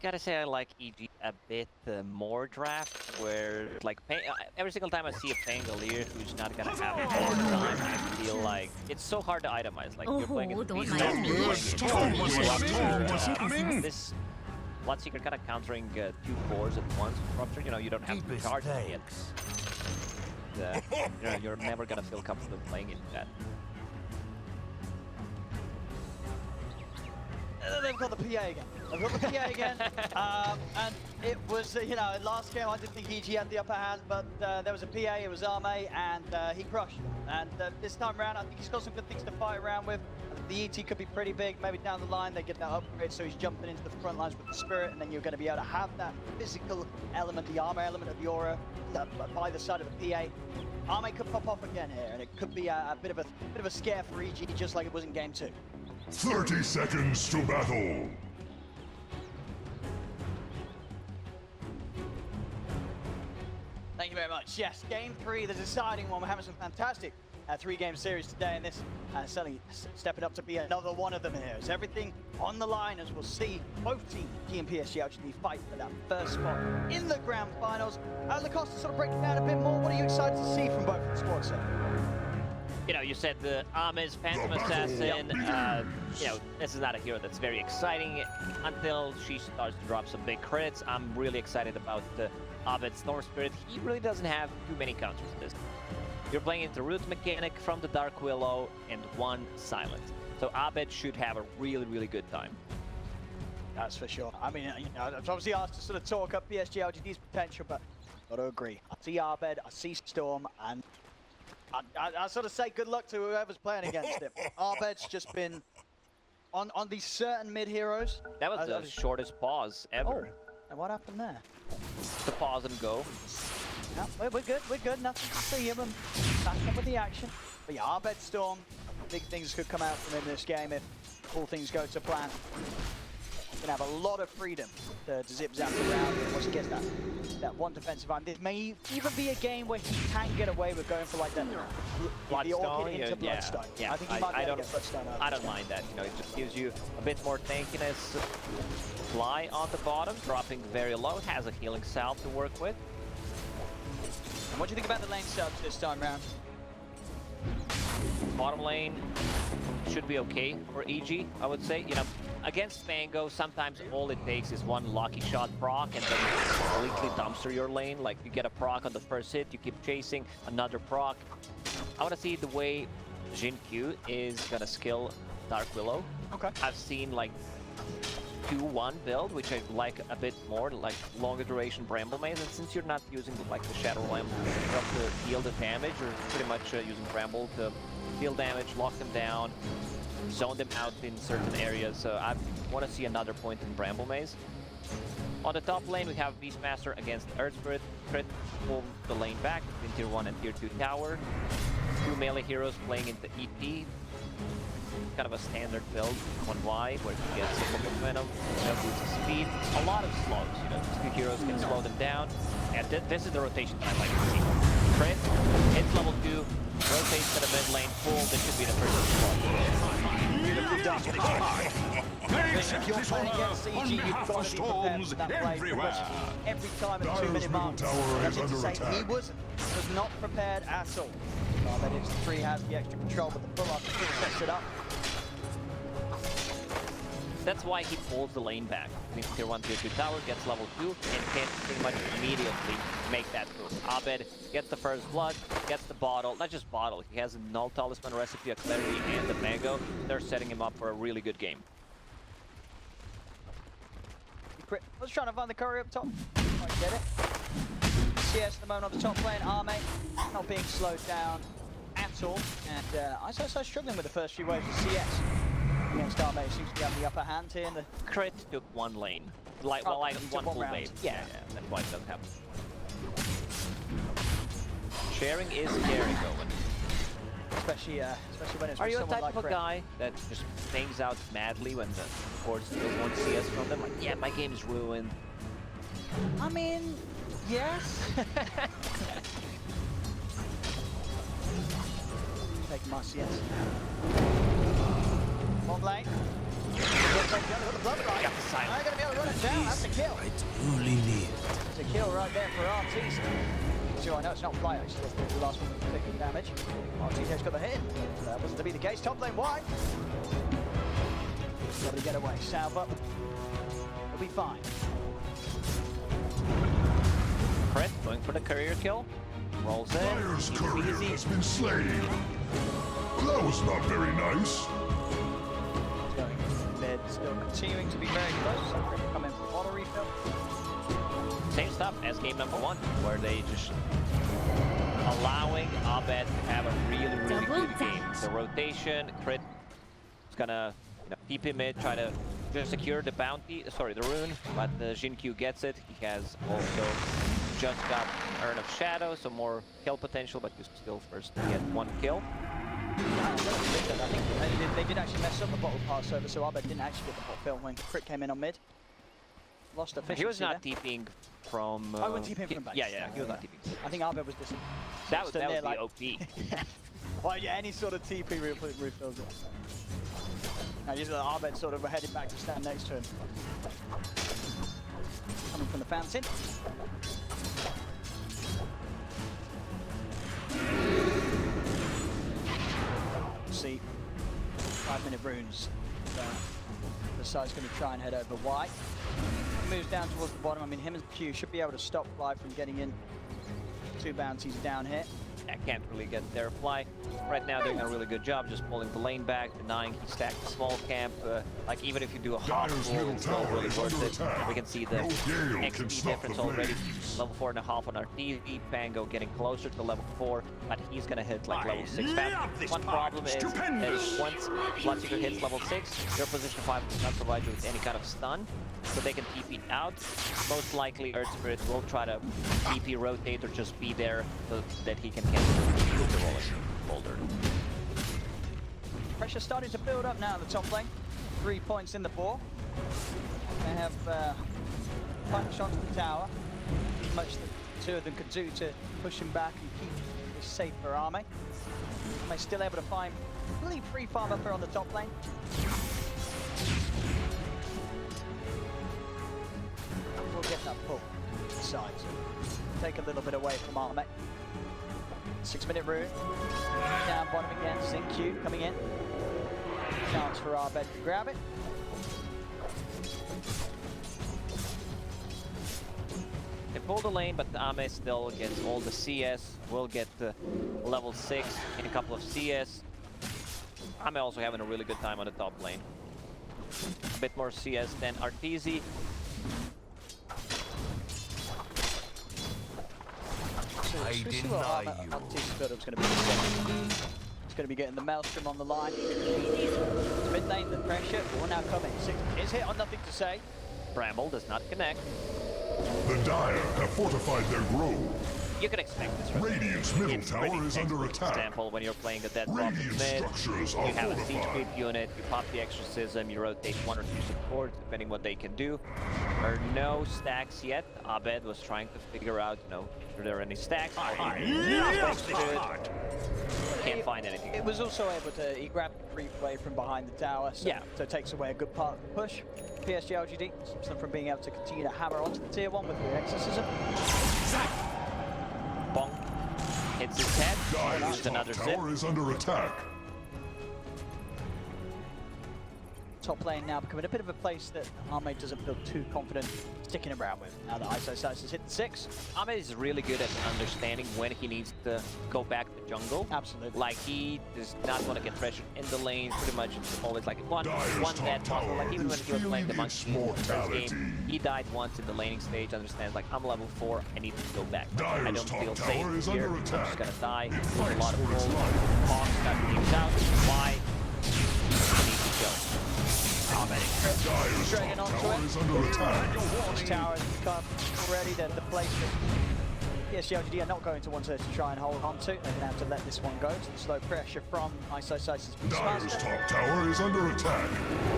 gotta say I like EG a bit more draft, where like every single time I see a Pangolier who's not gonna have a hard time, I feel like it's so hard to itemize. Like you're playing Oh, it don't beast mind mode, me. you're playing it Just this one secret kind of countering 2 cores at once. Rupture, you know, you don't have to charge it yet. You know, you're never gonna feel comfortable playing it that. They've got the PA again. They've got the PA again. And it was, you know, in last game I didn't think EG had the upper hand, but there was a PA, it was Arme, and he crushed. And this time around, I think he's got some good things to fight around with. I think the ET could be pretty big. Maybe down the line they get that upgrade, so he's jumping into the front lines with the Spirit, and then you're going to be able to have that physical element, the armor element of the aura, by the side of the PA. Arme could pop off again here, and it could be a bit of a scare for EG, just like it was in game 2. 30 seconds to battle. Thank you very much. Yes, game 3, the deciding one. We're having some fantastic 3-game series today, and this certainly stepping up to be another one of them here. It's everything on the line as we'll see both teams, G and PSG.LGD, fight for that first spot in the grand finals. Lacoste, to sort of break it down a bit more, what are you excited to see from both the squads, sir? You know, you said the Arme's Phantom Assassin, you know, this is not a hero that's very exciting until she starts to drop some big crits. I'm really excited about the Abed Storm Spirit. He really doesn't have too many counters in this. You're playing into Root Mechanic from the Dark Willow and 1 Silent. So Abed should have a really, really good time. That's for sure. I mean, you know, I've obviously asked to sort of talk up PSG.LGD's potential, but I've got to agree. I see Abed, I see Storm, and I sort of say good luck to whoever's playing against him. Abed's just been on these certain mid heroes. That was the shortest pause ever. Oh, and what happened there? The pause and go. No, we're good, nothing to see him. Back up with the action. But yeah, Abed Storm, big things could come out from him this game if all things go to plan. He's gonna have a lot of freedom to zip zap around once he gets that one defensive arm. This may even be a game where he can get away with going for like that Bloodstone, into Bloodstone. Yeah. I think he might be able to get Bloodstone out. I don't mind that. You know, it just gives you a bit more tankiness. Fly on the bottom, dropping very low. It has a healing salve to work with. And what do you think about the lane subs this time round? Bottom lane should be okay for EG, I would say. You know, against Mango, sometimes all it takes is one lucky shot proc and then you completely dumpster your lane. Like, you get a proc on the first hit, you keep chasing, another proc. I want to see the way Jin Q is gonna skill Dark Willow. Okay. I've seen like 2-1 build, which I like a bit more, like longer duration Bramble Maze, and since you're not using like the Shadow Lamp to deal the damage, you're pretty much using Bramble to deal damage, lock them down, zone them out in certain areas, so I want to see another point in Bramble Maze. On the top lane we have Beastmaster against Earth Spirit, crit, pull the lane back between tier 1 and tier 2 tower. 2 melee heroes playing into EP. Kind of a standard build on Y, where you get cyclical venom, boosts speed, a lot of slows. You know, 2 heroes can slow them down, and this is the rotation that I like to see. Crit, hits level 2, rotates to the mid lane, pull. This should be the first slow. Beautifully done. If you're playing against CG, you've got to be prepared for that play. Every time at 2-minute mark, that's it to say he was not prepared at all. That is 3 has the extra control, but the pull-up sets it up. That's why he pulls the lane back. Between tier 1, tier 2 tower, gets level 2, and can pretty much immediately make that move. Abed gets the first blood, gets the bottle, not just bottle, he has a null talisman recipe, a clarity, and the mango. They're setting him up for a really good game. I was trying to find the courier up top. I get it. CS at the moment on the top lane, Arme not being slowed down at all. And I started struggling with the first few waves of CS. Against Arme, seems to be having the upper hand here. The crit took 1 lane. Like, well, like one full wave. Yeah, that's why it doesn't happen. Sharing is scary going. Especially when it's Are with you a someone type like of a Crit. guy that just bangs out madly when the board still wants CS from them? Like, yeah, my game is ruined. I mean, yes. Take my CS. Long lane. Gets Got the blood right. Got the silence. I'm going to be able to run it down. That's a kill. I truly need. It's a kill right there for RT. So I know it's not fly actually. That's the last one with taking damage. RT's got the hit. That wasn't to be the case. Top lane wide. Got to get away. Salve up. It'll be fine. Fred going for the courier kill. Rolls in. Dire's courier Easy. has been slain. That was not very nice. Going mid, still continuing to be very close. I'm going to come in for water refill. Same stuff as game number 1, where they just allowing Abed to have a really good game. The rotation, crit is gonna TP mid, try to just secure the bounty, sorry, the rune, but Jinkyu gets it. He has also just got Urn of Shadow, so more kill potential, but you still first get 1 kill. I think they did actually mess up the bottle pass over, so Abed didn't actually get the bot fill when crit came in on mid. Lost efficiency. He was not there. TPing from... I went TPing from base. Yeah, he was not TPing. I think Abed was just... That was there, the like, OP. Well, yeah, any sort of TP refills it. Now, usually Abed sort of headed back to stand next to him. Coming from the fountain. See, 5-minute runes. The side's going to try and head over wide. Moves down towards the bottom. I mean, him and Q should be able to stop Fly from getting in. 2 bounties down here. I can't really get their Fly. Right now doing a really good job just pulling the lane back, denying he stacked the small camp. Like even if you do a hot Dire's pull, middle it's not tower really is worth under it. attack. We can see the No gale can XP stop difference the already. flames. Level 4.5 on our TV. Pango getting closer to level 4, but he's gonna hit like level 6 fast. One problem is once Bloodseeker hits level 6, your position 5 does not provide you with any kind of stun, so they can TP out. Most likely Earth Spirit will try to TP rotate or just be there so that he can cancel the roller boulder. Pressure starting to build up now in the top lane. 3 points in the ball. They have punch onto the tower. As much the 2 of them could do to push him back and keep this safe for Arme. They're still able to find really free farm up here on the top lane. We'll get that pull to the side. Take a little bit away from Arme. 6-minute rune. Down bottom again. Q coming in. Chance for Abed to grab it. They pull the lane, but Ame still gets all the CS. Will get the level 6 in a couple of CS. Ame also having a really good time on the top lane. A bit more CS than Arteezy. I See deny what you. Arteezy's build-up's going to be. It's going to be getting the Maelstrom on the line. Mid lane, the pressure. One now coming. 6 is hit on nothing to say. Bramble does not connect. The Dire have fortified their grove. You can expect this. Right? Radiant's middle It's tower pretty is under textbook attack. example when you're playing a dead drop Radiant mid. structures You are have a siege fortified. creep unit, you pop the exorcism, you rotate 1 or 2 supports, depending what they can do. There are no stacks yet. Abed was trying to figure out, if there are any stacks. Can't find anything. It was also able to, he grabbed the creep away from behind the tower, so, so it takes away a good part of the push. PSG.LGD stops them from being able to continue to hammer onto the tier 1 with the exorcism. Bonk. Hits his head. Dire's Uses another top zip. tower is under attack. Top lane now becoming a bit of a place that Arme doesn't feel too confident sticking around with. Now that Isosice has hit the 6. Ahmed is really good at understanding when he needs to go back to jungle. Absolutely. Like he does not want to get pressured in the lane. Pretty much it's always like one Dire's dead top puzzle. Like tower even when is he was playing the feeling monkey its in the first mortality. game, he died once in the laning stage. Understands like I'm level 4. I need to go back. I Dire's don't top feel tower safe is here. under I'm attack. just gonna die. It There's a fights lot of for its pull. life. Hawks got teams out. Why? He needs to kill. Dire's Dragging top onto tower it. is under attack. This tower has become already the place that PSG.LGD are not going to want to try and hold on to. They're going to have to let this one go. So the slow pressure from Isosice's Dire's Beastmaster. top tower is under attack.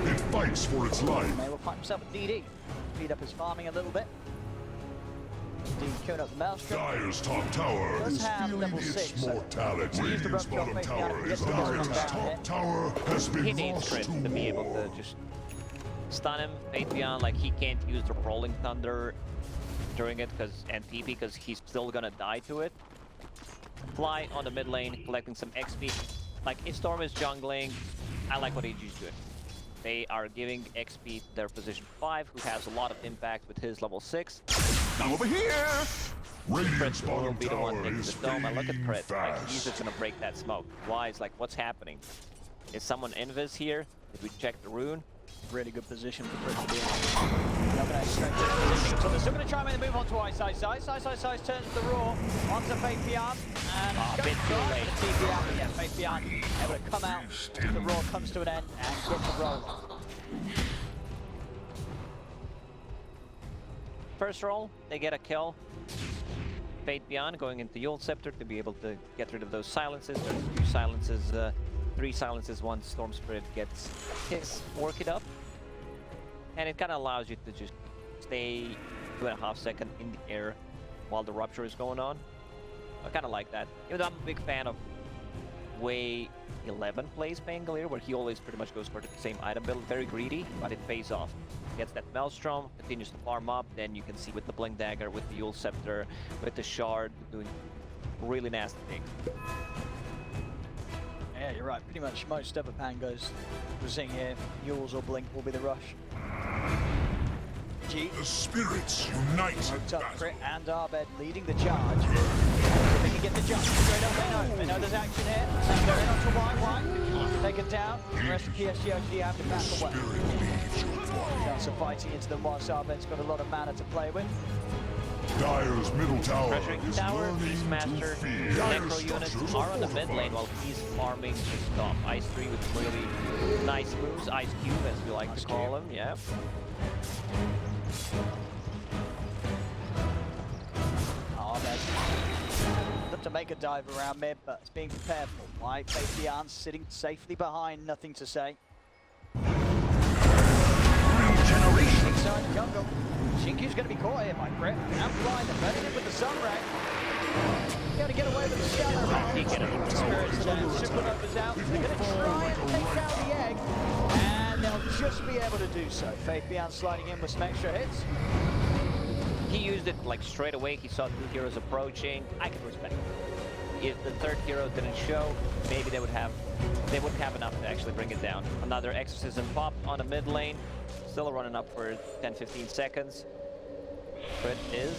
It fights for its life. May will find himself a DD. Speed up his farming a little bit. DD queuing up the Maelstrom. Dire's top tower Does is have feeling level its 6, so mortality. use the Radiant's rope drop bottom maybe tower out, is get the under Maelstrom attack. down Top tower has been He needs lost crit to to be able war. to just stun him. Fade Beyond, like he can't use the Rolling Thunder during it and PP because he's still gonna die to it. Fly on the mid lane, collecting some XP. Like if Storm is jungling, I like what AG's doing. They are giving XP to their position 5, who has a lot of impact with his level 6. Now over here! Radiant's Crit will bottom be the one tower taking is the dome. I look at fading Crit, like he's fast. just gonna break that smoke. Why? It's like, what's happening? Is someone invis here? Did we check the rune? Really good position for Crit to be in. Not gonna straight to the position. So they're still gonna try and make the move onto Ice turns the Raw onto Fate Beyond. And A bit too late. the TP out. Yeah, Fate Beyond able to come out. The Raw comes to an end and get the roll. First roll, they get a kill. Fate Beyond going into Yule Scepter to be able to get rid of those silences. There's 2 silences, 3 silences once Storm Spirit gets his Orchid up. And it kind of allows you to just stay 2.5 seconds in the air while the Rupture is going on. I kind of like that. Even though I'm a big fan of way 11 plays Pangolier, where he always pretty much goes for the same item build, very greedy, but it pays off. Gets that Maelstrom, continues to farm up, then you can see with the Blink Dagger, with the Yule Scepter, with the Shard, doing really nasty things. Yeah, you're right. Pretty much most other Pangos we're seeing here, Yules or Blink will be the rush. G. The spirits unite in Hooked up battle. Crit and Arbed leading the charge. They can get the jump straight up, they know there's action here. So they're in onto Y1, taken down. The rest of PSG.LGD have to back away. Spirit leads your flight. That's some fighting into them whilst Arbed's got a lot of mana to play with. Dyer's middle tower Pressuring is tower, learning Beastmaster, to fear. Necro units are on the mid lane while he's farming his top. Ice 3 with really nice moves, Ice Cube as we like to call him, yeah. Arbed looked to make a dive around mid, but it's being prepared for. White, Fate Beyond sitting safely behind, nothing to say. Regeneration. Inside the jungle. Shinkyu's going to be caught here by Crit. And blind, they're burning it with the Sunray. Got to get away with the Scatter. He get it. Spirits are down, Supernova's out. They're going to try and take down the egg. And they'll just be able to do so. Fate Beyond sliding in with some extra hits. He used it like straight away. He saw 2 heroes approaching. I can respect it. If the 3rd hero didn't show, maybe they wouldn't have enough to actually bring it down. Another Exorcism pop on the mid lane. Still running up for 10-15 seconds. Crit is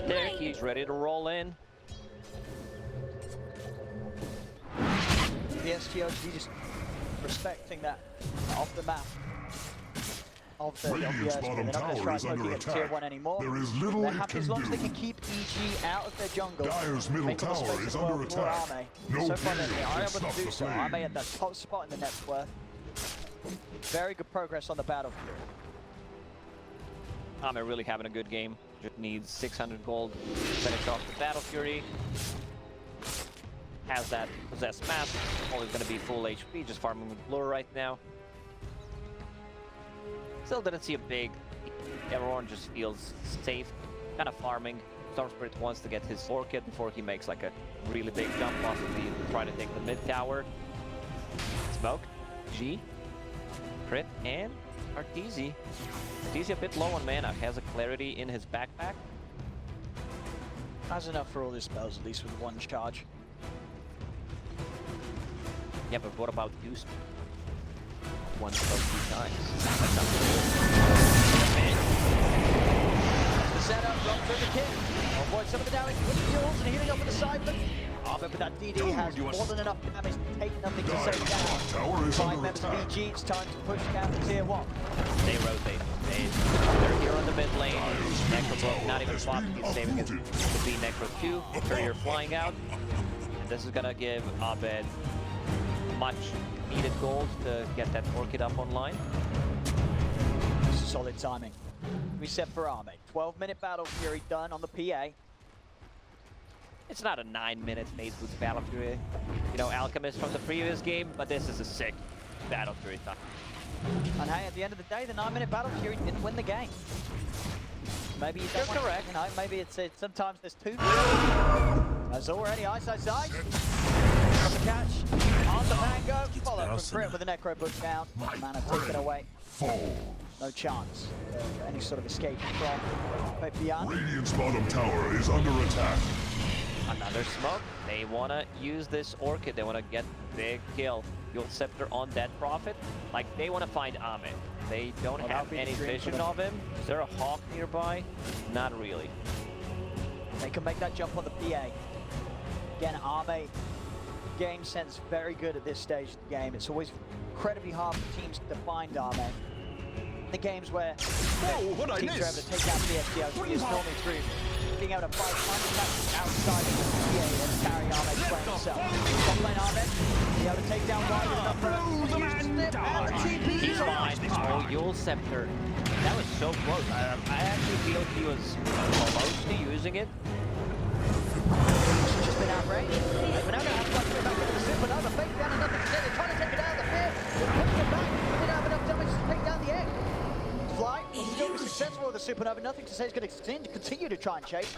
there. He's ready to roll in. PSG.LGD just respecting that off the map. Of the Radiant's Earth. bottom They're not going to tower try is under poking at tier attack. 1 anymore. There is little They're it happy can as long as they do. can keep EG out of their jungle. Dyer's middle Making the tower space is as well under for attack. Arme. No So far, they gale are can able stop to do the so. flame. Arme at that top spot in the net worth. Very good progress on the battlefield. Arme really having a good game. Just needs 600 gold to finish off the Battle Fury. Has that possessed mask. Always going to be full HP, just farming with Blur right now. Still didn't see a big. Everyone just feels safe, kind of farming. Storm Spirit wants to get his Orchid before he makes like a really big jump, possibly try to take the mid tower. Smoke, G, Crit, and Arteezy. Arteezy a bit low on mana, has a Clarity in his backpack. Has enough for all his spells, at least with one charge. Yeah, but what about use? One spell 2 times. That's not good. The setup, run through the kick. Avoid some of the damage with the Yules and healing up with the Siphon. Arme with that DD has more than enough damage to take nothing to save Dyer's down. tower is 5 under members of attack. EG, it's time to push down to tier 1. They rotate. They're here on the mid lane. Necro not even fought. He's saving it to be Necro 2. Courier flying out. And this is gonna give Abed much needed gold to get that Orchid up online. This is solid timing. Reset for Arme. 12-minute battle fury done on the PA. It's not a 9-minute phase boost Battle Fury. You know, Alchemist from the previous game, but this is a sick Battle Fury time. And hey, at the end of the day, the 9-minute battle fury didn't win the game. Maybe you don't You're want, correct. You know, maybe it's sometimes there's 2. There's already ice. From the catch, on the Mango, followed from Crit with the Necro push down. Mana taken away. falls. No chance of any sort of escape from beyond. Radiant's bottom tower is under attack. Another smoke. They want to use this Orchid. They want to get big kill. You'll Scepter on that Prophet. Like, they want to find Ame. They don't have any vision of him. Is there a Hawk nearby? Not really. They can make that jump on the PA. Again, Ame, game sense very good at this stage of the game. It's always incredibly hard for teams to find Ame. The games where what I teams are able miss? to take out PSG.LGD is normally through being able to fight outside of the PA and carry Ahmed playing himself. Top lane Ahmed, be able to take down Wide enough for and the TP. He's fine. Oh, Yule Scepter. That was so close. I actually feel he was close to using it. He's just been outraged. But now they have to get back into the super. Now the fake down, another thing. They're trying to take it out of the pit. They're pushing it back. They didn't have enough damage to take down the egg. Fly, he's still successful with the supernova. Nothing to say he's going to continue to try and chase.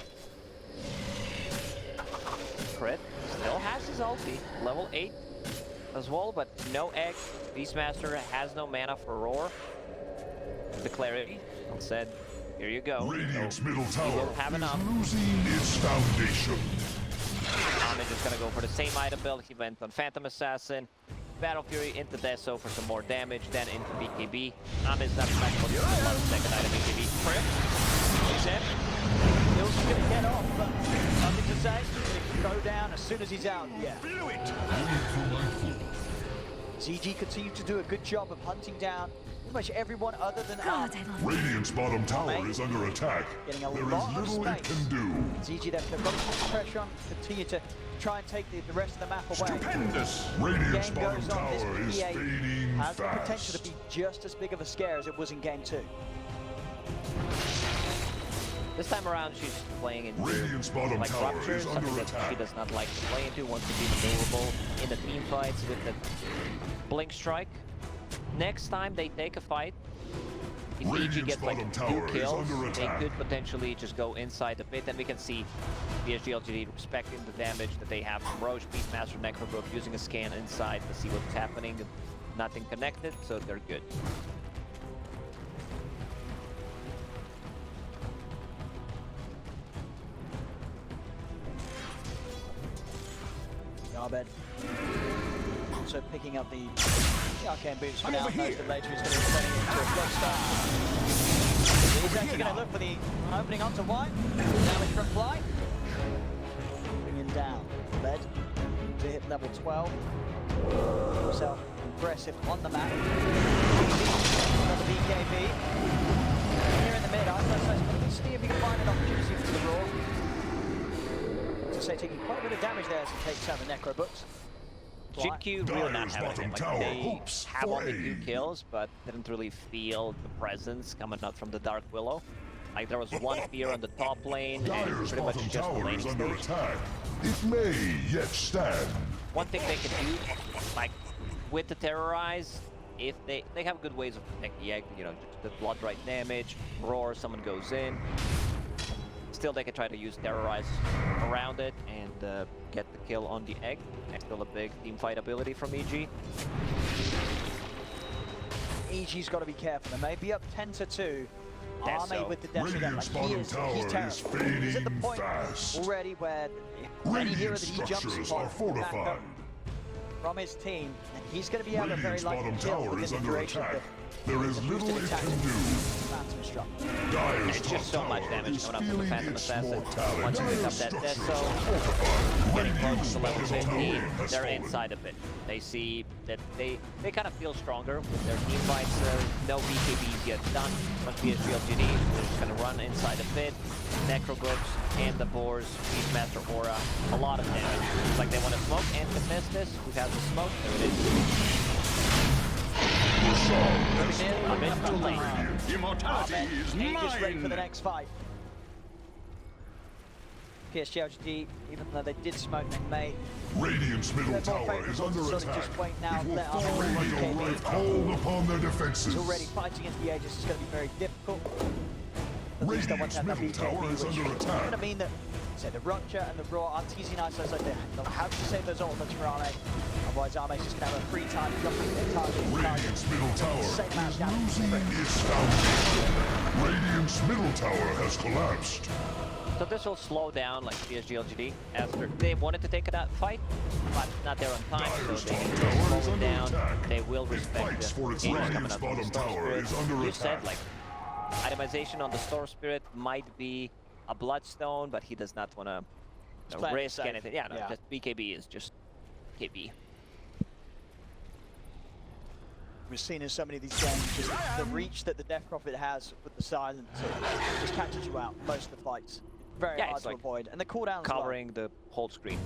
Crit still has his ulti, level 8 as well, but no egg. Beastmaster has no mana for Roar. The clarity said, here you go. Radiant's middle He tower won't have is enough. losing its foundation. Ahmed is going to go for the same item build. He went on Phantom Assassin. Battle Fury into Deso for some more damage, then into BKB. Ahmed's not back for the second item BKB. Crit. He's in. Bill's going to get off, but nothing to say. He's going to go down as soon as he's out. Yeah. Blew it. ZG continued to do a good job of hunting down pretty much everyone other than God, I love Radiant's bottom tower is under attack. Getting a There lot is of little it space. can do. ZG, they've got to put pressure on, continue to try and take the rest of the map away. Stupendous. Radiant's Game bottom goes on, tower this is PA fading has the potential to fast. be just as big of a scare as it was in game 2. This time around, she's playing into Radiant's bottom like tower Rupture, is something under that attack. she does not like to play into, wants to be maneuverable in the team fights with the Blink Strike. Next time they take a fight, if EG Radiant's gets like bottom 2 tower is kills, under they attack. could potentially just go inside the pit, and we can see PSG.LGD respecting the damage that they have from Roche, Beastmaster, Necrobrook, using a scan inside to see what's happening. Nothing connected, so they're good. Yarbed also picking up the arcane boots for now. Knows that later he's going to be turning it into a close start. He's actually going to look for the opening onto White. Damage from Fly. Bring him down. Led to hit level 12. Himself aggressive on the map. Another BKB. Here in the mid, Iceland's going to see if he can find an opportunity for the Raw. To say, taking quite a bit of damage there as he takes out the Necro Books. GQ really not Dyer's having bottom it. Like, tower they hopes have for only 2 aid. kills, but didn't really feel the presence coming out from the Dark Willow. Like, there was one fear on the top lane, and Dyer's pretty much bottom just the tower laning is under stage. attack. It may yet stand. One thing they can do, like, with the Terrorize, if they have good ways of protecting the egg, you know, just the blood right damage, roar, someone goes in. Still, they can try to use Terrorize around it and get the kill on the egg. That's still a big team fight ability from EG. EG's got to be careful. They may be up 10-2. Deso. Arme with the Deso again. Radiant's Like, bottom tower he's is terrible. He's at the fading point fast. already where any hero Radiant that he jumps structures upon are back fortified. up from his team, and he's going to be able to very Radiant's likely bottom kill tower within is the under duration attack. of There is the little boosted it attack. can do. Phantom Struck. Dyer's It's top just so much tower damage is coming up from the feeling Phantom its Assassin. mortality. Once you pick up Dyer's that structures Deso, are fortified. getting close Radiant's to level bottom tower 15, has they're fallen. inside a bit. They see that they kind of feel stronger with their team fights. No BKBs yet done. Must be a PSG.LGD. They're just going to run inside the pit. Necrobooks and the Boars, Beastmaster Aura. A lot of damage. It's like they want to smoke and contest this. Who has the smoke? There it is. I'm in too late. Immortality is Just ready for the mine. next fight. PSG.LGD, even though they did smoke, they may. Radiant's middle They're more tower is favourable under to sort of attack. just wait now, It will let fall Arme like a BKB. ripe cold upon their defenses. He's already fighting into the Aegis. It's going to be very difficult. At least they want to have that Radiant's BKB, middle tower is which under is attack. going to mean that, say, the Rupture and the Raw are teasing Iceland like they'll have to save those ultimates for Arme. otherwise Arme's just going to have a free time jumping their target. Radiant's middle tower Same amount of is damage. losing its foundation. Radiant's middle tower has collapsed. So this will slow down like PSG.LGD after they wanted to take that fight, but not there on time, so Dire's they top need to tower slow is it under down. attack. They will It respect fights the for its Aegis Radiant's coming up from the bottom Storm tower Spirit. is under You said attack. like itemization on the Storm Spirit might be a Bloodstone, but he does not want to playing it risk safe. anything. Yeah, no, Yeah. just BKB is just KB. We've seen in so many of these games, just the reach that the Death Prophet has with the silence just catches you out most of the fights. Very Yeah, hard it's to like avoid. And the cooldown Covering the whole screen.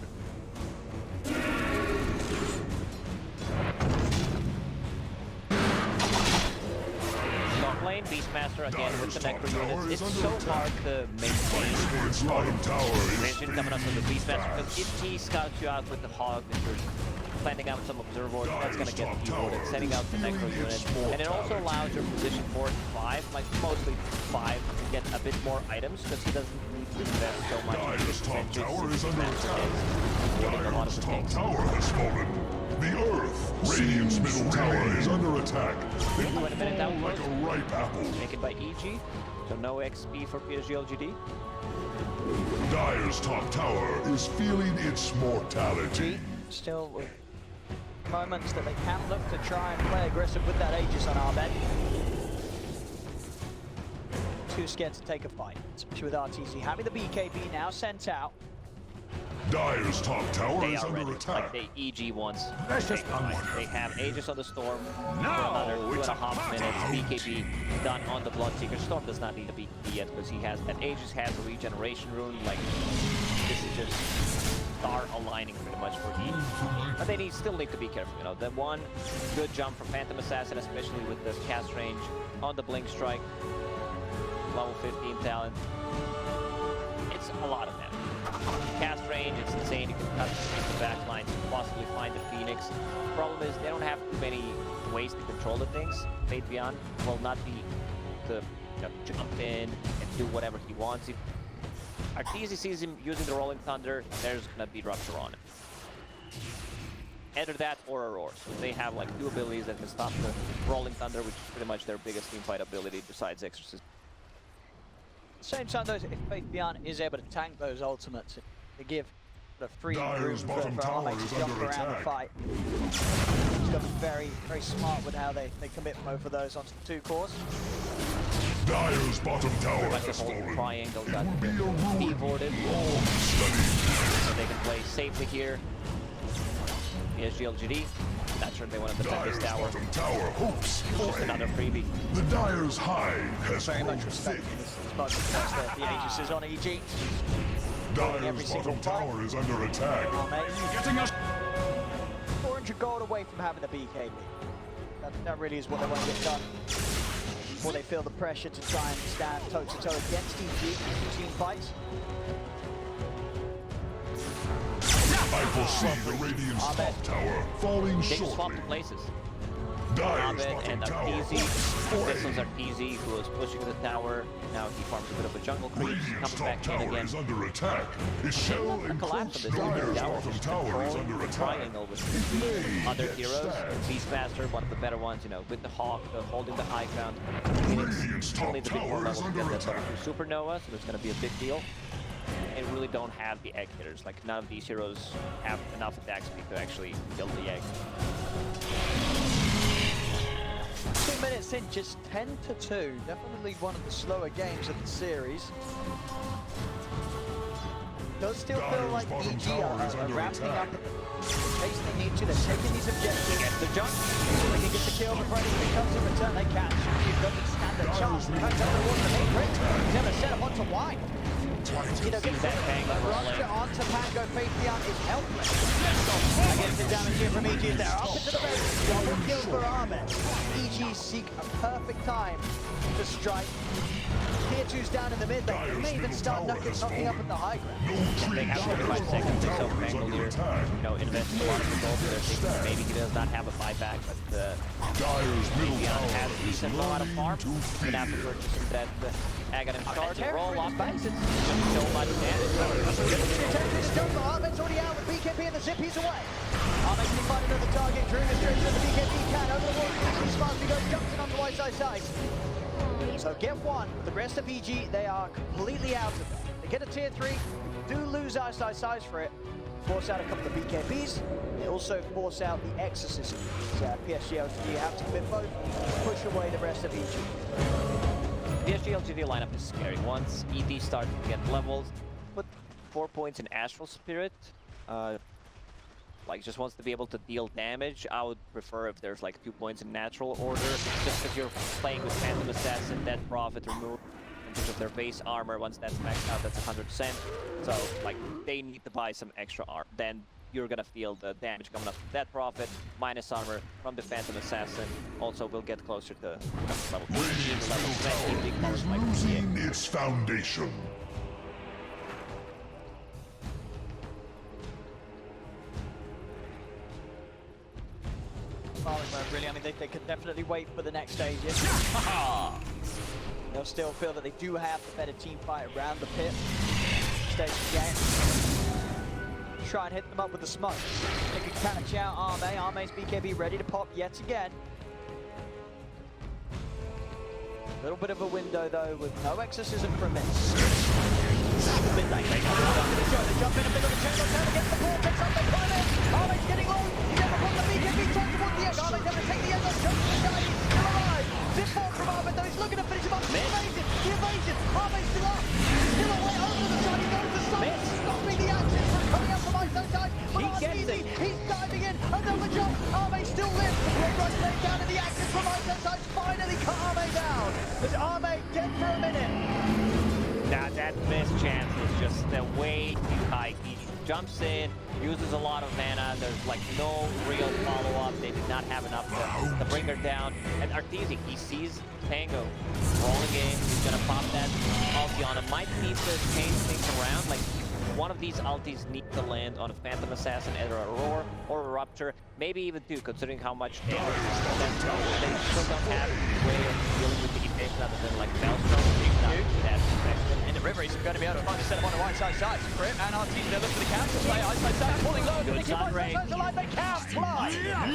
Top lane, Beastmaster again with the Dire's Necro top tower units. is It's so under hard to maintain For its bottom tower is vision coming up from the fading Beastmaster, because fast. if he scouts you out with the Hog, if you're planting out some observers, that's going to get Dire's top devoted, tower setting is out the Necro feeling unit, its and it also mortality. allows your position 4 and 5, like mostly 5, to get a bit more items, because he doesn't need to invest so much in Dire's his top sentries, tower his is under defense attack. against avoiding a lot of Dire's the top tanks. tower has fallen. The Earth, Radiant's middle tower is under attack. They will 20 minute fall down like close. a ripe apple. Taken by EG, so no XP for PSG.LGD. Dire's top tower is feeling its mortality. still with moments that they can look to try and play aggressive with that Aegis on Ahmed. Too scared to take a fight, especially with RTC having the BKB now sent out. Dire's top tower They is are ready, under attack. like they EG once. That's just They have Aegis on the Storm for No, another it's a 2.5 minutes. BKB done on the Bloodseeker. Storm does not need a BKB yet because he has that Aegis has a regeneration rune. Like this is just star aligning pretty much for E. But they still need to be careful. You know, the one good jump from Phantom Assassin, especially with the cast range on the Blink Strike, level 15 talent. It's a lot of damage. Cast range, it's insane. You can cut the back line to possibly find the Phoenix. Problem is, they don't have too many ways to control the things. Fate Beyond will not be to jump in and do whatever he wants. If Arteezy sees him using the Rolling Thunder, there's gonna be Rupture on him. Either that or Aurora. So they have like 2 abilities that can stop the Rolling Thunder, which is pretty much their biggest teamfight ability besides Exorcism. Same time though, if Faith Beyond is able to tank those ultimates, they give the free room Dire's for bottom tower Ahmed is to jump under around the attack. fight. He's got to be very, very smart with how they commit both of those onto the 2 cores. Dire's bottom tower Like the has whole fallen. triangle It got will be a ruin devoted, long study. so they can play safely here. PSG.LGD, not sure they want to defend this Dire's tower. bottom tower hopes Just for another aid. freebie. The Dire's hide has Very grown much respect thick. this budget because the Aegis is on EG. every Dire's single bottom fight. tower is under attack. Ahmed, Getting us. 400 gold away from having the BKB. That really is what they want to get done. Before they feel the pressure to try and stand toe-to-toe against EG in team fights. I foresee the Radiant's Ahmed. top tower falling They just swapped shortly. places. Dire's Ahmed bottom and tower Arteezy. hopes for This was aid. Arteezy who was pushing the tower. Now he farms a bit of a jungle creep, Radiant's comes top back in tower again. is under attack. Its shell A collapse encroached. of this Dire's tower. bottom Just tower is controlling under the attack. triangle with It may other get heroes. stabbed. Beastmaster, one of the better ones, you know, with the Hawk, holding the high ground. Radiant's Still top need a bit more tower is levels to under get that attack. level 2 Supernova, so it's going to be a big deal. And really don't have the egg hitters. Like, none of these heroes have enough attack speed to actually kill the egg. 2 minutes in, just 10-2. Definitely one of the slower games of the series. Does still feel Dire's like bottom EG tower is are under ramping attack. up at the pace they need to. They're taking these objectives. Get the jump. So they can get the kill before anything comes in return. They catch. You've got to stand a chance. In fact, over towards the main ring. He's going to set him onto wine. You know, gets that Pango Rupture rolling. onto Pango. Faith Beyond is helpless. Against the damage here from EG there. Up into the very double kill for Ahmed. EG seek a perfect time to strike. Tier 2's down in the mid lane. They may even start knocking up at the high ground. No They tree. have 45 Dire's seconds. bottom They tower is self-mangle under here. attack. You know, invest a lot of the gold. They're thinking maybe he does not have a buyback, but Dire's middle Beyond tower has a is decent amount of farm. learning to And after fear. purchasing that Aghanim Shard to roll Territory off, is basic. just so much damage. Ahmed's already out with BKB and the zip. He's away. Ahmed can find another ice. So get one. The rest of EG, they are completely out of it. They get a tier 3, do lose ice for it. Force out a couple of BKBs. They also force out the Exorcism. So PSG.LGD have to commit both, push away the rest of EG. PSG.LGD lineup is scary. Once ED starts to get levels, put 4 points in Astral Spirit. Like just wants to be able to deal damage. I would prefer if there's like 2 points in natural order, just because you're playing with Phantom Assassin, Dead Prophet removed in terms of their base armor. Once that's maxed out, that's 100%. So like they need to buy some extra armor. Then you're gonna feel the damage coming up from Dead Prophet, minus armor from the Phantom Assassin. Also, we'll get closer to level 15, level 20. Big powers like Losing its foundation. Really, I mean, they could definitely wait for the next stages. They'll still feel that they do have the better team fight around the pit. Stage again. Try and hit them up with the smoke. They can catch out Arme. Arme's BKB ready to pop yet again. A little bit of a window though, with no Exorcism from it. Midnight. They jump in a bit of a chamber, turn against the ball, picks up, they put it in. Arme's getting low. He's never from the BKB, trying towards the edge. Arme's never take the edge on, jumps to the side. He's still alive. Zip ball from Arme, though. He's looking to finish him up. The evasion. Arme's still up. Still away over the side. He goes to side. Stopping the action from coming up from Iceland side. But easy. He's diving in. Another jump. Arme still lives. Red Rush laid down in the action from Iceland side. Finally cut Arme down. As Arme dead for a minute. Now that missed chance is just way too high. He jumps in, uses a lot of mana. There's like no real follow-up. They did not have enough to bring her down. And Arteezy, he sees Tango rolling in. He's gonna pop that ulti on him. Might need to change things around. Like one of these ultis need to land on a Phantom Assassin, either a Roar or a Rupture. Maybe even two, considering how much damage they still don't have a way of dealing with the evasion other than like Maelstrom. In the river, he's going to be able to find a set on the right side. Crit and Arteezy, they look for the counter play. Iceland side falling low. They keep Iceland alive. They can't fly.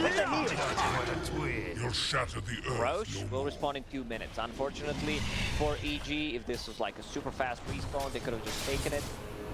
With the heal. You'll shatter the earth. Roche will respawn in 2 minutes. Unfortunately for EG, if this was like a super fast respawn, they could have just taken it.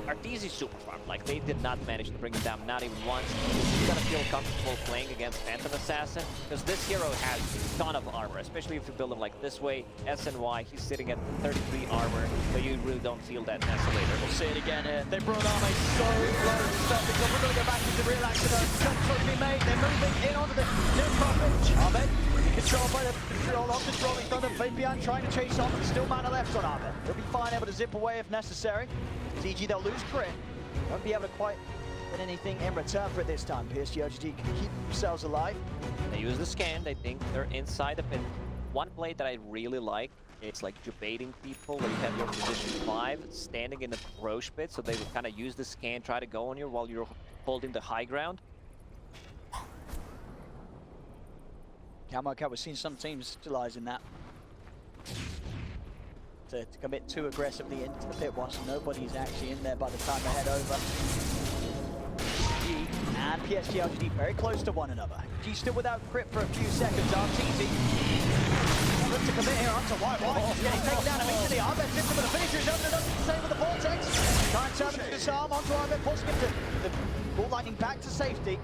Arteezy's super farm, like they did not manage to bring him down, not even once. He's gonna feel comfortable playing against Phantom Assassin, because this hero has a ton of armor, especially if you build him like this way. SNY, he's sitting at 33 armor, so you really don't feel that Desolator. We'll see it again here. They brought Arme so low to start things up. We're gonna go back into real action. Jump should be made. They're moving in onto the Dead Prophet. Arme, controlled by the controlling from the Fabian, trying to chase off, and still mana left on Arme. He'll be fine, able to zip away if necessary. EG, they'll lose crit. Won't be able to quite get anything in return for it this time. PSG.LGD can keep themselves alive. They use the scan, they think they're inside the pit. One play that I really like, it's like debating people where you have your position 5 standing in the Roche pit, so they would kind of use the scan, try to go on you while you're holding the high ground. We've seen some teams utilizing that. To commit too aggressively into the pit once nobody's actually in there by the time they head over. G and PSG.LGD very close to one another. G still without crit for a few seconds. Arteezy look to commit here onto White. Getting taken down immediately. Arbe sits him with the finisher. He's opened it up the same with the Vortex. Try and turn him to disarm onto Arbe, forcing him to the Ball Lightning back to safety.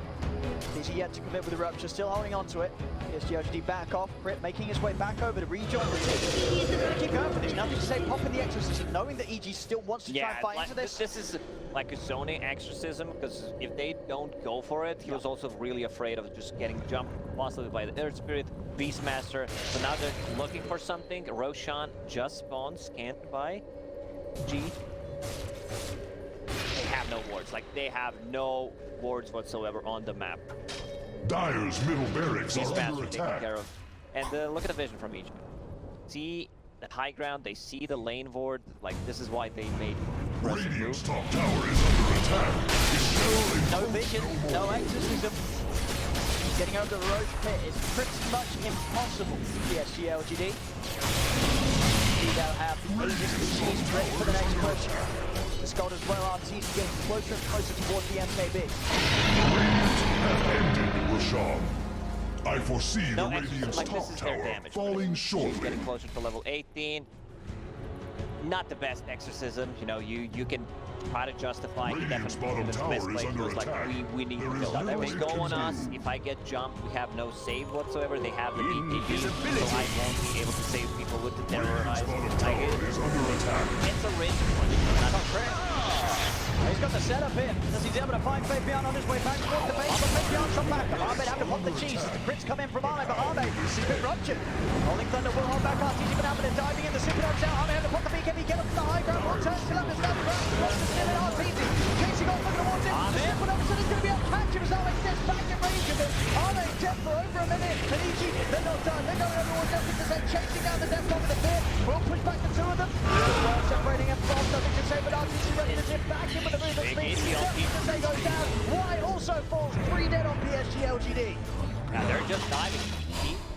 Easy yet to commit with the Rupture, still holding on to it. PSG.LGD back off, Crit making his way back over to rejoin the team. They're going to keep going for this, nothing to say, popping the Exorcism, knowing that EG still wants to try and fight into this. This is like a zoning Exorcism, because if they don't go for it, he was also really afraid of just getting jumped, possibly by the Earth Spirit, Beastmaster. So now they're looking for something. Roshan just spawned, scanned by G. They have no wards, like they have no wards whatsoever on the map. Dire's middle barracks are under Taken attack. care of. And look at the vision from each. See the high ground, they see the lane ward, like this is why they made Radiant's top tower is under attack. No vision, no Exorcism. Getting over the Roche pit is pretty much impossible for PSG.LGD. They'll have Aegis and Cheese ready for the next push. The Scald as well, Arteezy getting closer and closer towards the MKB. Radiant have ended Roshan. I foresee No the exorcism, Radiant's like this top is their tower damage. falling short. He's getting closer to level 18. Not the best exorcism, you know, you can try to justify he Radiant's definitely bottom did his best tower is play. He under was like, attack. we need There to is kill that. They little go they on can us. do. If I get jumped, we have no save whatsoever. They have the BKB, so Invisibility. I won't be able to save people with the Radiant's terrorize. bottom Like, tower is under attack. it's a risk, but it's not fair. He's got the setup here. As he's able to find Fabian on his way back towards the base, but Fabian's from back. Ahmed have to pop the cheese. The crits come in from Ahmed, but Ahmed, he's been ruptured. Rolling Thunder will hold back RTZ, but Ahmed diving in the super notes out. Ahmed have to pop the BKB, get up to the high ground. One turn, still up his left ground. Lost the still in RTZ. Chasing off, looking towards him. The super notes is going to be a catch as Ahmed gets back in range of it. Ahmed dead for over a minute. And EG, they're not done. They're going everyone's nothing to say. Chasing down the death bomb in the pit. Will push back the two of them. Well, separating him from nothing to say, but RTZ ready to dip back in with the movement speed. Nothing to say goes down. Why also falls 3 dead on PSG.LGD. Now they're just diving.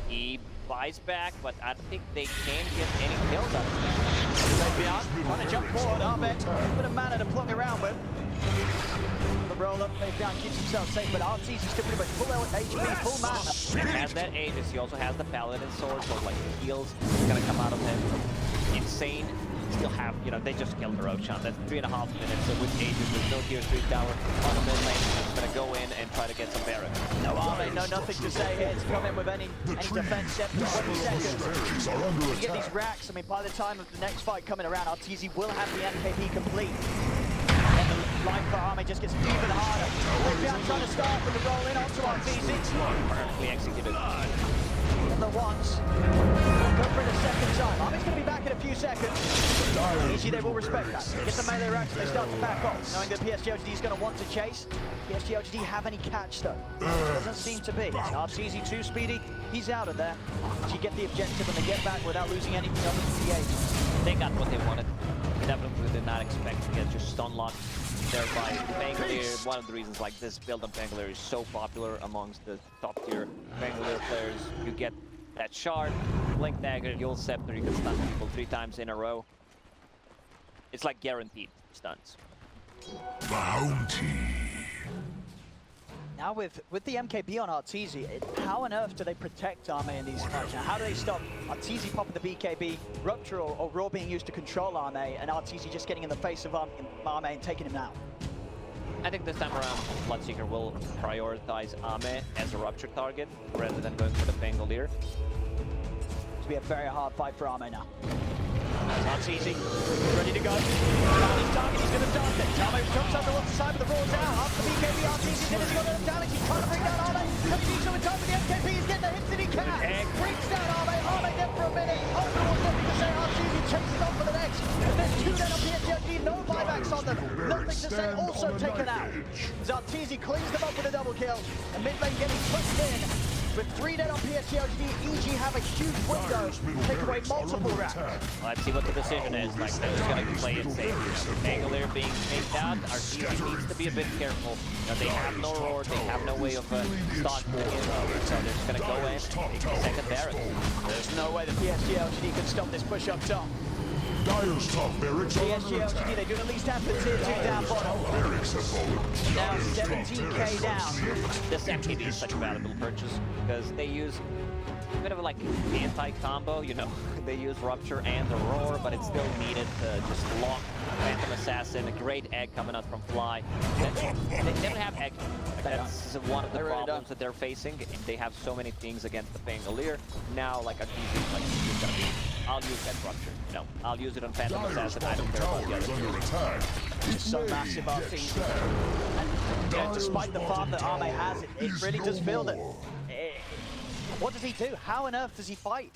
He buys back, but I don't think they can get any kills out of him. Fabian trying to jump forward. Ahmed, bit of mana to plug around with. The roll up, Fabian keeps himself safe, but RTZ is still pretty much full HP, full mana. He has that Aegis, he also has the Paladin sword, so like the heals is gonna come out of him. Insane. Still have, you know, they just killed the Roshan. That's 3.5 minutes, so with Aegis, there's no tier 3 tower on the mid lane. He's gonna go in and try to get some barracks. No Ahmed, no nothing to say here to come in with any defense step for 20 seconds. Barracks are under You get these attack. racks, I mean, by the time of the next fight coming around, RTZ will have the NKP complete. And the life for Ahmed just gets even harder. Fabian trying to start with the roll in onto RTZ. Perfectly executed. And the once. Go for it a second time. Ahmed's going to be back in a few seconds. Easy, they will respect that. Get the melee racks and they start to back off, knowing that PSG.LGD is going to want to chase. PSG.LGD have any catch though? Doesn't seem to be. RTZ too speedy. He's out of there. She get the objective and they get back without losing anything other than the age. They got what they wanted. Definitely did not expect to get just stun locked there by Bangalore. One of the reasons like this build on Bangalore is so popular amongst the top tier Bangalore players. You get that shard, Blink Dagger, Yule Scepter, you can stun people 3 times in a row. It's like guaranteed stuns. Bounty. Now with the MKB on Arteezy, how on earth do they protect Arme in these fights? Now, how do they stop Arteezy popping the BKB, Rupture or Raw being used to control Arme, and Arteezy just getting in the face of Arme and taking him down? I think this time around, Bloodseeker will prioritize Ame as a Rupture target rather than going for the Bangalore. It's be a very hard fight for Arme now. Arteezy, ready to go. Found his target, he's going to dart it. Arme jumps over the side with the Raw down. After the BKB, Arteezy did it, he got it down. He's trying to bring down Arme. Can he do so in time with the MKB? He's getting the hits that he can. Brings down Arme. Arme dead for a minute. Overall, nothing to say. Arteezy chases on for the next. And there's 2 dead on PSG.LGD. No buybacks on them. Nothing to say. Also taken out. Arteezy cleans them up with a double kill. And mid lane getting pushed in. With 3 dead on PSG.LGD, EG have a huge window to take away multiple racks. Well, let's see what the decision is. Like, they're just going to play it safe. Bangalore being taken out, Arteezy needs to be a bit careful. You know, they have no roar, they have no way of stalking him. So they're just going to go in and take the second barracks. There's no way that PSG.LGD can stop this push up top. Dire's top barracks are under PSG.LGD, attack. they do at least have the tier 2 down bottom. Barracks have fallen. Now Dire's top 17k barracks down. are This MKB is such a valuable purchase because they use a bit of a like anti-combo, you know. They use Rupture and the Roar, but it's still needed to just lock Phantom Assassin, a great egg coming out from Fly. They don't have egg. Like, that's one of the problems that they're facing. They have so many things against the Bangalore. Now, like, Arteezy, like, is gonna be, I'll use that Rupture. You know, I'll use it on Phantom Dire's Assassin. I don't bottom care about the tower is other. under attack. It's so massive, Arteezy. And you know, despite the farm that Arme has, it really does feel that. What does he do? How on earth does he fight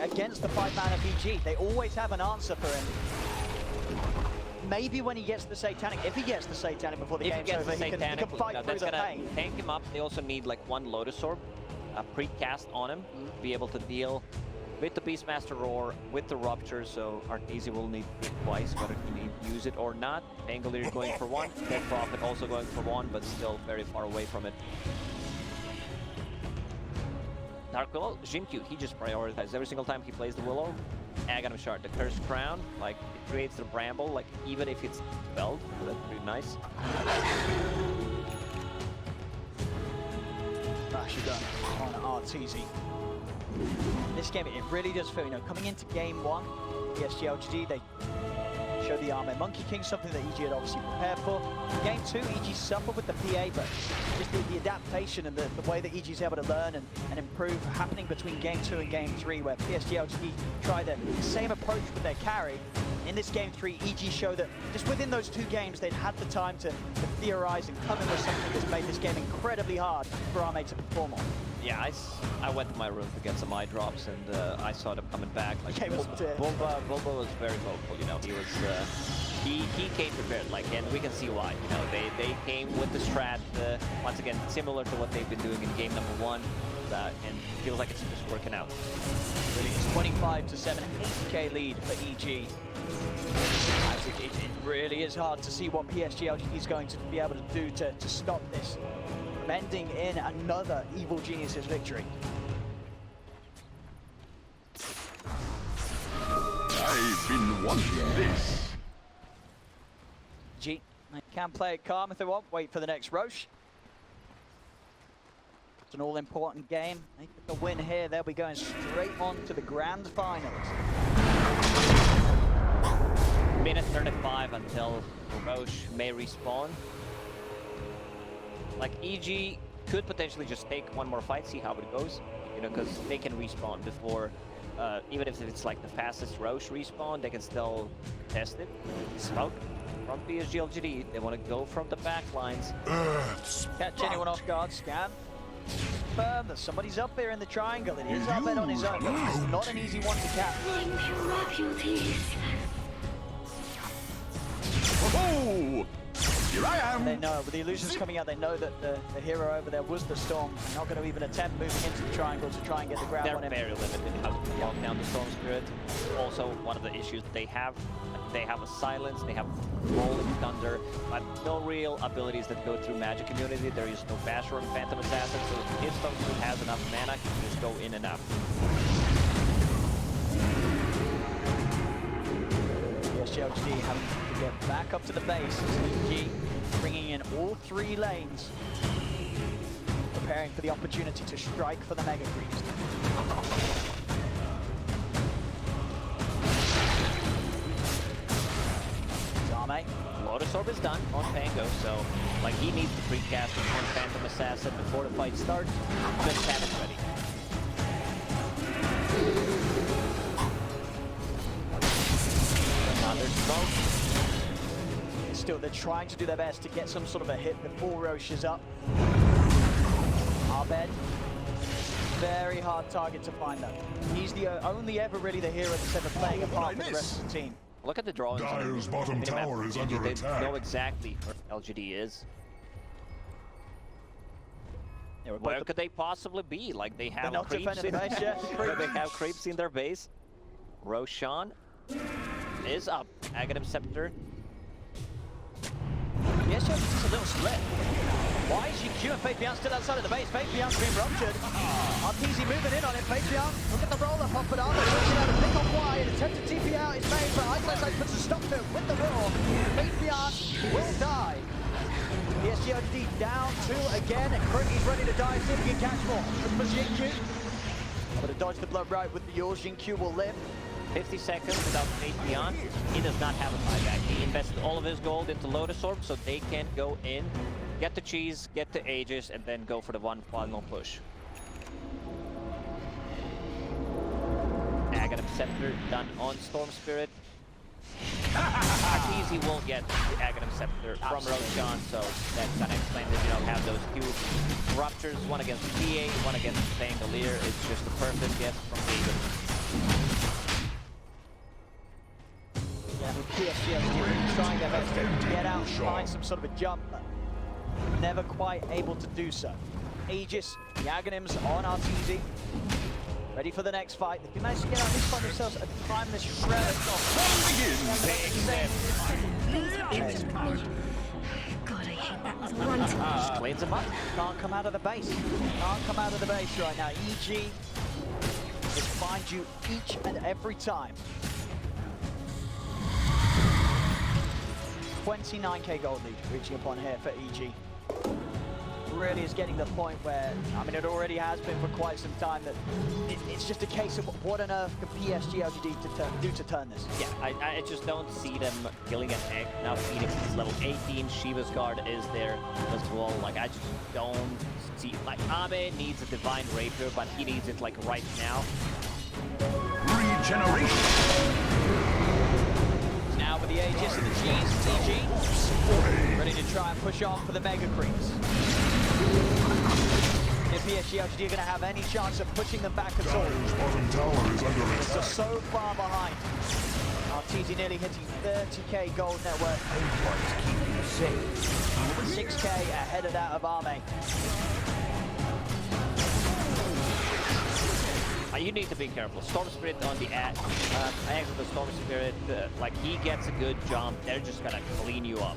against the 5-man of EG? They always have an answer for him. Maybe when he gets the Satanic, if he gets the Satanic before the If he game's gets over, the he can Satanic, fight through that's the gonna pain. tank him up. They also need like 1 Lotus Orb, a pre-cast on him, to be able to deal with the Beastmaster Roar, with the Rupture, so Arteezy will need it twice, whether he need to use it or not. Bangalore going for 1, Dead Prophet also going for 1, but still very far away from it. Dark Willow, Jinkyu, he just prioritizes every single time he plays the Willow. Aghanim Shard, the Cursed Crown, like it creates the Bramble, like even if it's spelled, so that's pretty nice. pressure done on RTZ. This game, it really does feel, you know, coming into game one, PSG.LGD, they showed the Arme Monkey King, something that EG had obviously prepared for. Game two, EG suffered with the PA, but just the adaptation and the way that EG is able to learn and improve happening between game two and game three, where PSG.LGD tried the same approach with their carry. In this game three, EG showed that just within those 2 games, they'd had the time to theorize and come in with something that's made this game incredibly hard for Arme to perform on. Yeah, I went to my room to get some eye drops, and I saw them coming back. Like Bulba was very vocal. You know, he was he came prepared. Like, and we can see why. You know, they came with the strat once again, similar to what they've been doing in game number 1, and feels like it's just working out. Really, it's 25-7, 8K lead for EG. It really is hard to see what PSG.LGD is going to be able to do to stop this from ending in another Evil Geniuses victory. I've been wanting this. G can play it calm if they want, wait for the next Roche. It's an all-important game. They get the win here, they'll be going straight on to the grand finals. Minute 35 until Roche may respawn. Like, EG could potentially just take one more fight, see how it goes, you know, because they can respawn before, even if it's like the fastest Roche respawn, they can still test it. Smoke from PSG.LGD, they want to go from the back lines. Catch anyone off guard, scan. Confirm that somebody's up here in the triangle. It is Abed on his own, but it's not an easy one to catch. Oh! Here I am! They know, with the illusions coming out, they know that the hero over there was the Storm. They're not going to even attempt moving into the triangle to try and get the grab on him. They're very limited how to lock down the Storm Spirit. Also, one of the issues they have a silence, they have rolling thunder, but no real abilities that go through magic immunity. There is no Basher or Phantom Assassin, so if Storm Spirit has enough mana, he can just go in and out. PSG.LGD having to get back up to the base. EG bringing in all 3 lanes, preparing for the opportunity to strike for the Mega Creeps. Arme. Lotus Orb is done on Pango, so like he needs to precast one Phantom Assassin before the fight starts. Just have it ready. Another smoke. Still, they're trying to do their best to get some sort of a hit before Roche is up. Abed, very hard target to find though. He's the only ever really the hero that's ever playing a part with the rest of the team. Look at the drawings. Dire's bottom tower is under they attack. know exactly where LGD is. Where could they possibly be? Like they have creeps in base, yeah. They have creeps in their base. Roshan is up. Aghanim Scepter. Yes, it's a little split. Why is GQ and Fabian still outside of the base? Fabian's being ruptured. RTZ moving in on it. Fabian, look at the roll-up off, but Arme working out a pick on Y. An attempt to TP out is made, but Isolate puts a stop to it with the roar. Fabian will die. PSG.LGD down 2 again, and Kruggy's ready to die. See if he can catch more. For GQ. Able to dodge the blood right with the yours. GQ will live. 50 seconds without Fabian. He does not have a buyback. He invested all of his gold into Lotus Orb, so they can go in, get the cheese, get the Aegis, and then go for the one final push. Aghanim Scepter done on Storm Spirit. RTZ won't get the Aghanim Scepter from Roshan, so that's gonna explain that you don't have those 2 ruptures, one against PA, one against Pangolier. It's just a perfect guess from David. Yeah, with PSG.LGD trying their best to get out and find some sort of a jump, but never quite able to do so. Aegis, the Aghanims on RTZ. Ready for the next fight. If you manage to get out, at least find themselves a timeless shred. God, I hate that was one. Just cleans him up. Can't come out of the base. Can't come out of the base right now. EG will find you each and every time. 29k gold lead reaching upon here for EG. really is getting the point where, I mean, it already has been for quite some time, that it's just a case of what on earth can PSG.LGD do to turn this? Yeah, I just don't see them killing an egg. Now Phoenix is level 18, Shiva's guard is there as well. Like, I just don't see, like, Abe needs a Divine Rapier, but he needs it, like, right now. Regeneration. Now with the Aegis and the G's, TG, ready to try and push on for the Mega Creeps. If PSG.LGD are going to have any chance of pushing them back at all. Dire's bottom tower is under They're attack. so far behind. RTZ nearly hitting 30k gold net worth. 6k ahead of that of Arme. You need to be careful. Storm Spirit on the angle of the Storm Spirit, like, he gets a good jump, they're just gonna clean you up.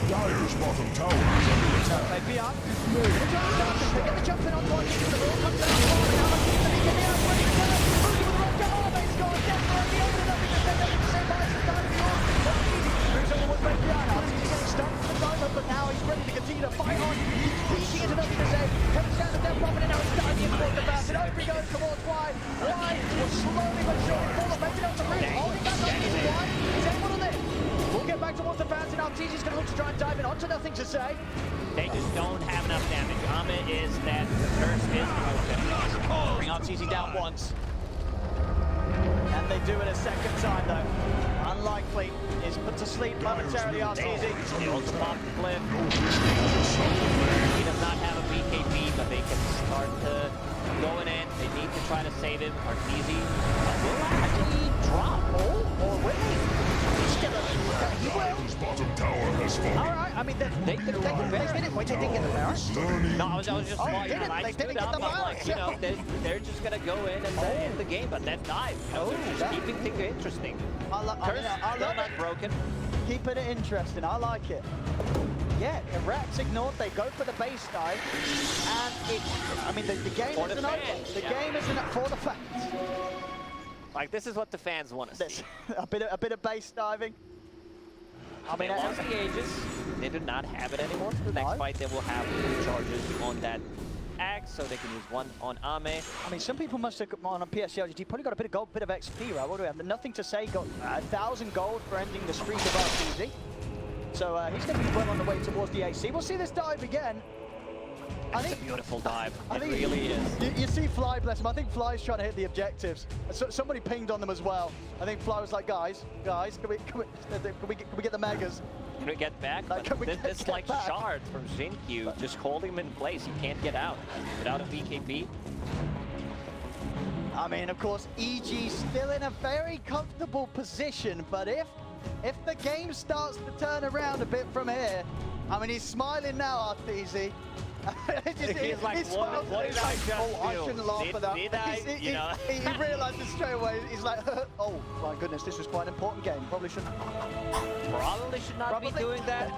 Dire's bottom tower is under attack. Play beyond. They get the jump in on one. The ball comes down. Now let's see if he can get out. Ready to go. Moving with the rock. Arme's gone. Desperately open it up. He just ends up with the same bias as time beyond. Moves on towards play beyond. He's getting stuck for the diamond, but now he's ready to continue to fight on. He's reaching into nothing to say. Comes down to death bomb, and now he's diving in towards the basket. Over he goes towards Wide. Wide will slowly but surely fall off. Maybe not the bridge. Holding back on his Wide. He's able to live. We'll get back towards the fans, and RTZ's going to look to try and dive in onto nothing to say. They just don't have enough damage. Ame is dead. The curse is broken. Bring RTZ down once. And they do it a second time, though. Unlikely is put to sleep momentarily, RTZ. They also pop the flip. He does not have a BKB, but they can start going in. They need to try to save him. RTZ will actually drop. Or will he? He will. Dire's bottom tower has fallen. Alright, I mean, they didn't wait, they didn't get the power. Stunning. No, I was just they didn't. I They stood didn't get up, the I'm ball. like, you know, they're just gonna go in and end the game, but then dive. You know, they're just keeping things interesting. I Still love not it. broken. Keeping it interesting. I like it. Yeah, Iraq's ignored. They go for the base dive, and I mean, the game For the isn't over. fans, The yeah. game isn't for the fans. Like, this is what the fans want to see. a bit of base diving. I They mean, lost the Aegis. They do not have it anymore. For the next No. fight, they will have 2 charges on that axe, so they can use 1 on Ame. I mean, some people must have on PSG.LGD probably got a bit of gold, bit of XP, right? What do we have? Nothing to say. Got 1,000 gold for ending the streak of RTZ. So he's going to be well on the way towards the AC. We'll see this dive again. It's a beautiful dive. I It think really is. You see Fly, bless him. I think Fly's trying to hit the objectives. Somebody pinged on them as well. I think Fly was like, guys, can we get the megas? Can we get back? Like, can we This get like back? shard from Xinkyu, just holding him in place. He can't get out without a BKB. I mean, of course, EG still in a very comfortable position, but if the game starts to turn around a bit from here, I mean, he's smiling now, RTZ. He's like, what did I just oh, I do? shouldn't laugh at that. Did I, you know? He realizes straight away. He's like, oh my goodness, this was quite an important game. Probably shouldn't. Probably should not be Probably. doing that.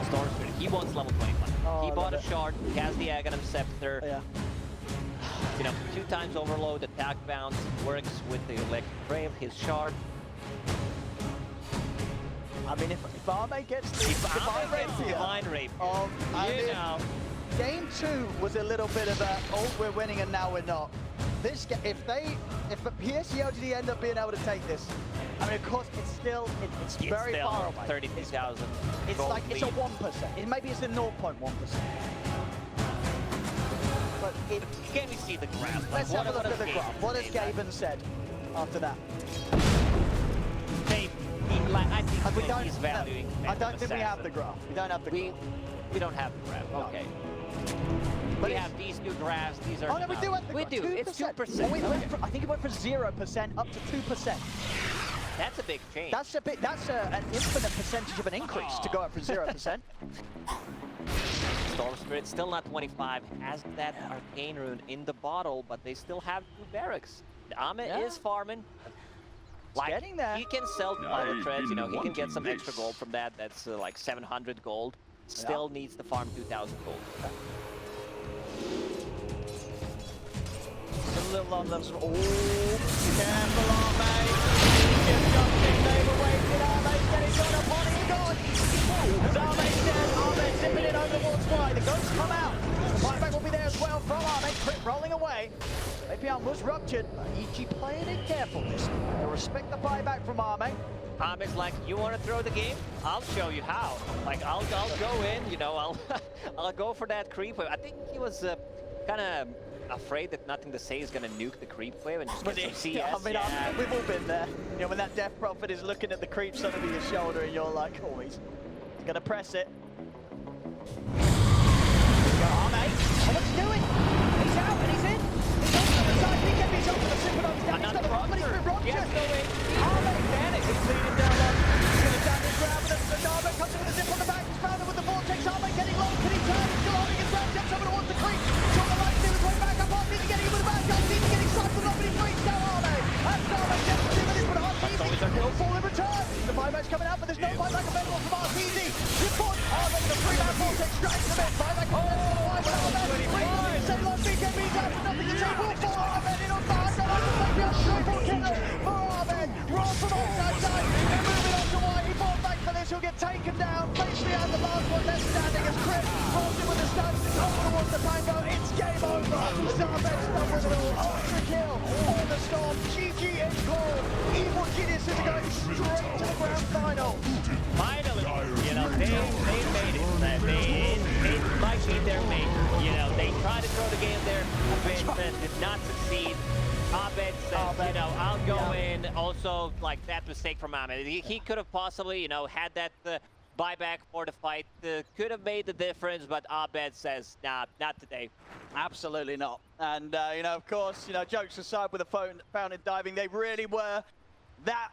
Storm Spirit, he wants level 25. Oh, He I bought love a shard, he has the Aghanim Scepter. Yeah. You know, 2 times overload, attack bounce, works with the electric brave, his shard. I mean, if Arme gets the If Ame Rapier, gets Divine Rapier, I you mean, know. Game 2 was a little bit of a, oh, we're winning and now we're not. This, if PSG.LGD end up being able to take this, I mean, of course, it's very still far away. 33,000. It's gold like, it's a lead. 1%. Maybe it's a 0.1%. But Can we see the graph? let's have a look does at the Gaben graph. What has say that? Gaben said after that? I think We don't, he's valuing. I don't think we have Assassin. the graph. We don't have the graph. We don't have the graph. Okay. But We it's- have these 2 graphs. These are. Oh no, we do have the We graph. do. It's 2%. Oh, I think it went from 0% up to 2%. That's a big change. That's a bit. That's an infinite percentage of an increase to go up from 0%. Storm Spirit still not 25. Has that arcane rune in the bottle, but they still have 2 barracks. Ame Yeah. is farming. Like, getting there. He can sell I've pilot threads, you know, he been can get some wanting extra this. gold from that. That's like 700 gold. Still needs to farm 2,000 gold. A little on those. Oh, careful, Arme. Just jumped in. They were waiting. Arme getting gone upon his god. Zarme's dead. Ahmed zipping it over towards Y. The ghosts come out. The buyback will be there as well from Ahmed. Crit rolling away. APR was ruptured, but EG playing it careful this time. They'll respect the buyback from Ahmed. Ahmed's like, you want to throw the game? I'll show you how. Like, I'll go in, you know, I'll go for that creep wave. I think he was kind of afraid that nothing to say is going to nuke the creep wave and just get some CS. I mean, we've all been there. You know, when that Death Prophet is looking at the creeps under your shoulder and you're like, oh, he's going to press it. Ahmed, oh, what's he doing? He's out and he's in. He's on the other side. He can be up for the Synchronons down. He's got the run, but he's been ruptured. Ahmed panic. He's leading down one. He's going to stand his ground, but Ahmed comes in with a zip on the back. He's found him with the vortex. Ahmed getting low. Can he turn? He's still holding his ground. Jumps over towards the creep. Shot the light. Steals his way back up. He's getting him with the back. He's getting sniped from nobody. Freaks down Ahmed. And Ahmed gets 2 minutes, but RTZ will fall in return. The buyback's coming out, but there's no buyback available from RTZ. Report Ahmed, the free-man vortex strikes him in. Buyback coming out from the wide, but Ahmed reads. Say long BKB's out, but nothing to take for Ahmed. In on fire, so like a big triple kill for Ahmed. Roll from outside side. They're moving on to Y. He fought back for this. He'll get taken down. Basically, as the last one left standing as Chris rolls in with the stun. Over towards the tango. It's game over. Zarme's done with it all. Ultra kill on the storm. GG is gold. Evil Geniuses are going straight to the grand final. Finally, you know, they made it. It might be their major. You know, they tried to throw the game there a bit, but did not succeed. Ahmed said, you know, I'll go in. Also, like, that mistake from Ahmed. He could have possibly, you know, had that buyback for the fight. Could have made the difference, but Ahmed says, nah, not today. Absolutely not. And, you know, of course, you know, jokes aside with the fountain diving, they really were that